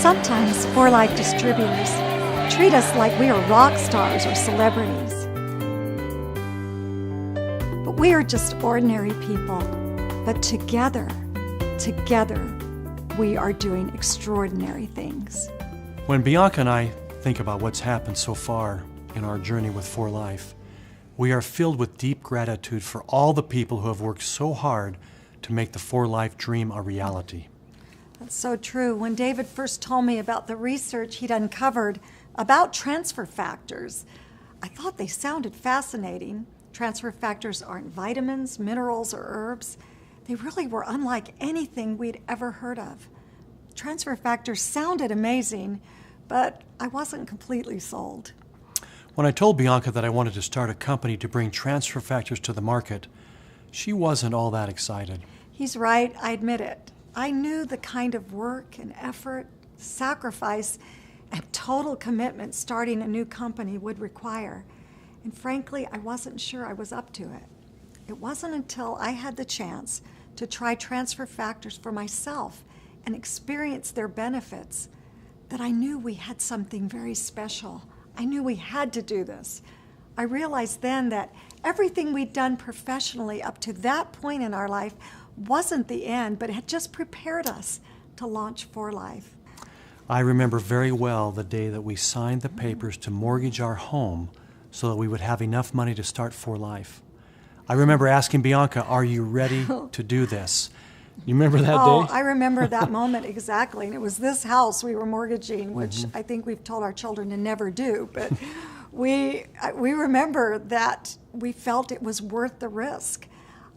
Sometimes For Life distributors treat us like we are rock stars or celebrities. But we are just ordinary people. But together, we are doing extraordinary things. When Bianca and I think about what's happened so far in our journey with For Life, we are filled with deep gratitude for all the people who have worked so hard to make the For Life dream a reality. That's so true. When David first told me about the research he'd uncovered about transfer factors, I thought they sounded fascinating. Transfer factors aren't vitamins, minerals, or herbs. They really were unlike anything we'd ever heard of. Transfer factors sounded amazing, but I wasn't completely sold. When I told Bianca that I wanted to start a company to bring transfer factors to the market, she wasn't all that excited. He's right, I admit it. I knew the kind of work and effort, sacrifice, and total commitment starting a new company would require. And frankly, I wasn't sure I was up to it. It wasn't until I had the chance to try transfer factors for myself and experience their benefits that I knew we had something very special. I knew we had to do this. I realized then that everything we'd done professionally up to that point in our life wasn't the end, but it had just prepared us to launch For Life. I remember very well the day that we signed the papers to mortgage our home so that we would have enough money to start For Life. I remember asking Bianca, "Are you ready to do this?" You remember that day? I remember that moment exactly. And it was this house we were mortgaging, which I think we've told our children to never do. But we remember that we felt it was worth the risk.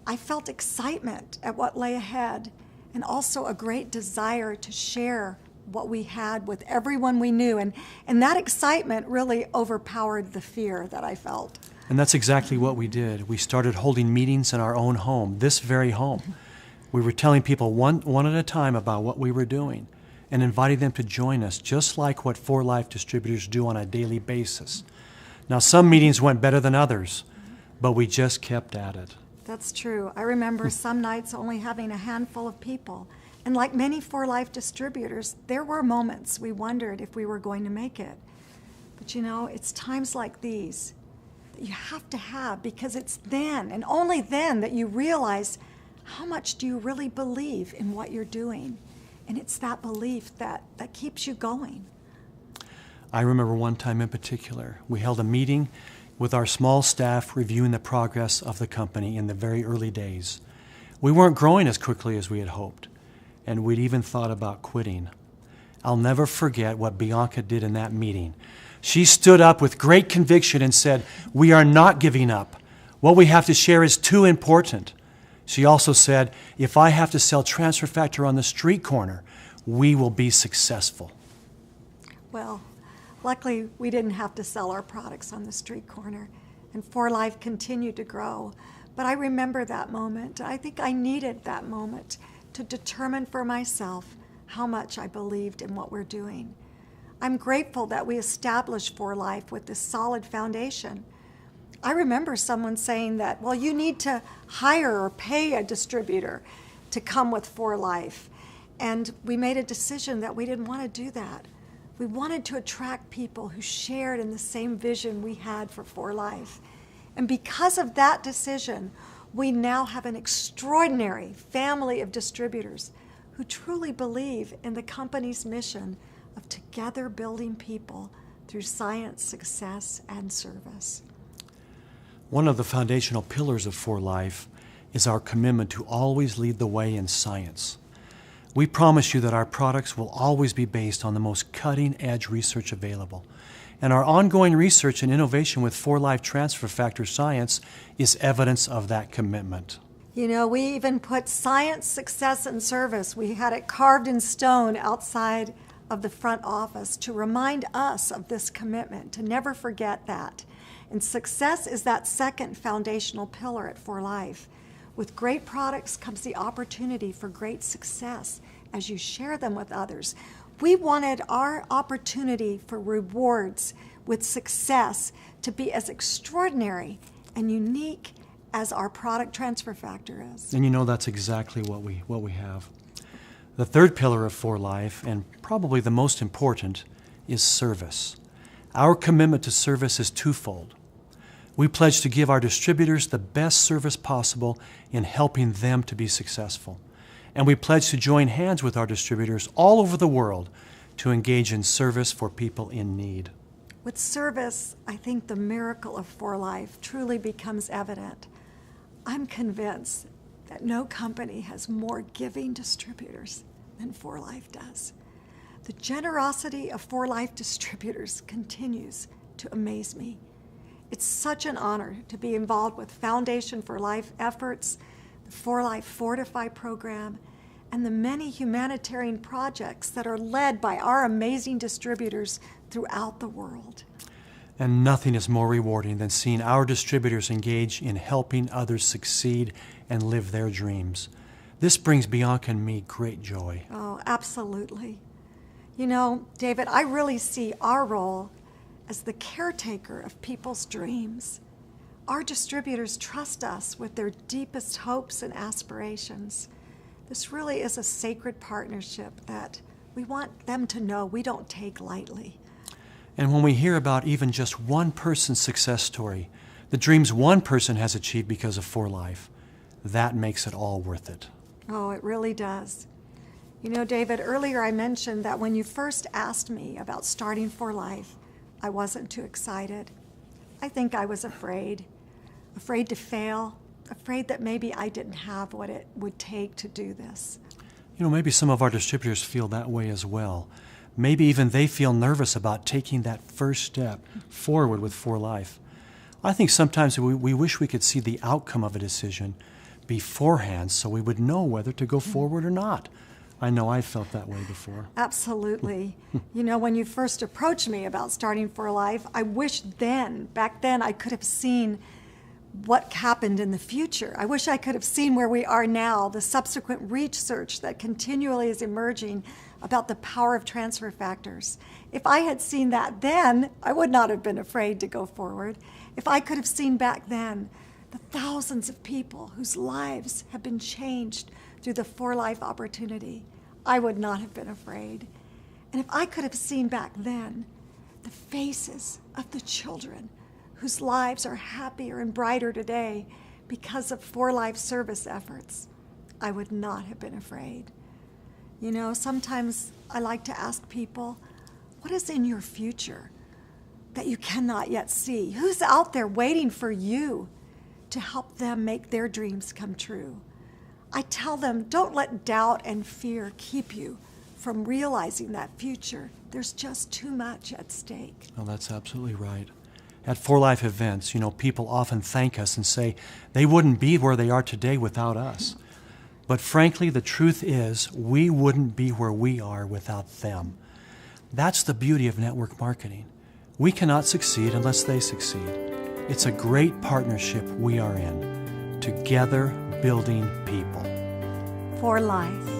I felt excitement at what lay ahead and also a great desire to share what we had with everyone we knew. And that excitement really overpowered the fear that I felt. And that's exactly what we did. We started holding meetings in our own home, this very home. We were telling people one at a time about what we were doing and inviting them to join us, just like what For Life distributors do on a daily basis. Now, some meetings went better than others, but we just kept at it. That's true. I remember some nights only having a handful of people. And like many For Life distributors, there were moments we wondered if we were going to make it. But you know, it's times like these that you have to have, because it's then and only then that you realize how much do you really believe in what you're doing. And it's that belief that keeps you going. I remember one time in particular, we held a meeting with our small staff reviewing the progress of the company in the very early days. We weren't growing as quickly as we had hoped, and we'd even thought about quitting. I'll never forget what Bianca did in that meeting. She stood up with great conviction and said, "We are not giving up. What we have to share is too important." She also said, "If I have to sell transfer factor on the street corner, we will be successful." Well, luckily, we didn't have to sell our products on the street corner, and For Life continued to grow. But I remember that moment. I think I needed that moment to determine for myself how much I believed in what we're doing. I'm grateful that we established For Life with this solid foundation. I remember someone saying that, well, you need to hire or pay a distributor to come with For Life. And we made a decision that we didn't want to do that. We wanted to attract people who shared in the same vision we had for For Life. And because of that decision, we now have an extraordinary family of distributors who truly believe in the company's mission of together building people through science, success, and service. One of the foundational pillars of For Life is our commitment to always lead the way in science. We promise you that our products will always be based on the most cutting-edge research available. And our ongoing research and innovation with For Life transfer factor science is evidence of that commitment. You know, we even put science, success, and service. We had it carved in stone outside of the front office to remind us of this commitment, to never forget that. And success is that second foundational pillar at For Life. With great products comes the opportunity for great success as you share them with others. We wanted our opportunity for rewards with success to be as extraordinary and unique as our product transfer factor is. And you know, that's exactly what we have. The third pillar of For Life, and probably the most important, is service. Our commitment to service is twofold. We pledge to give our distributors the best service possible in helping them to be successful. And we pledge to join hands with our distributors all over the world to engage in service for people in need. With service, I think the miracle of For Life truly becomes evident. I'm convinced that no company has more giving distributors than For Life does. The generosity of For Life distributors continues to amaze me. It's such an honor to be involved with Foundation for Life efforts, the For Life Fortify program, and the many humanitarian projects that are led by our amazing distributors throughout the world. And nothing is more rewarding than seeing our distributors engage in helping others succeed and live their dreams. This brings Bianca and me great joy. Oh, absolutely. You know, David, I really see our role as the caretaker of people's dreams. Our distributors trust us with their deepest hopes and aspirations. This really is a sacred partnership that we want them to know we don't take lightly. And when we hear about even just one person's success story, the dreams one person has achieved because of For Life, that makes it all worth it. Oh, it really does. You know, David, earlier I mentioned that when you first asked me about starting For Life, I wasn't too excited. I think I was afraid to fail, afraid that maybe I didn't have what it would take to do this. You know, maybe some of our distributors feel that way as well. Maybe even they feel nervous about taking that first step forward with For Life. I think sometimes we wish we could see the outcome of a decision beforehand so we would know whether to go forward or not. I know I felt that way before. Absolutely. You know, when you first approached me about starting For Life, I wish back then, I could have seen what happened in the future. I wish I could have seen where we are now, the subsequent research that continually is emerging about the power of transfer factors. If I had seen that then, I would not have been afraid to go forward. If I could have seen back then the thousands of people whose lives have been changed through the For Life opportunity, I would not have been afraid. And if I could have seen back then the faces of the children whose lives are happier and brighter today because of For Life service efforts, I would not have been afraid. You know, sometimes I like to ask people, what is in your future that you cannot yet see? Who's out there waiting for you to help them make their dreams come true? I tell them, don't let doubt and fear keep you from realizing that future. There's just too much at stake. Oh, that's absolutely right. At For Life events, you know, people often thank us and say they wouldn't be where they are today without us. But frankly, the truth is we wouldn't be where we are without them. That's the beauty of network marketing. We cannot succeed unless they succeed. It's a great partnership we are in, together building people. For Life.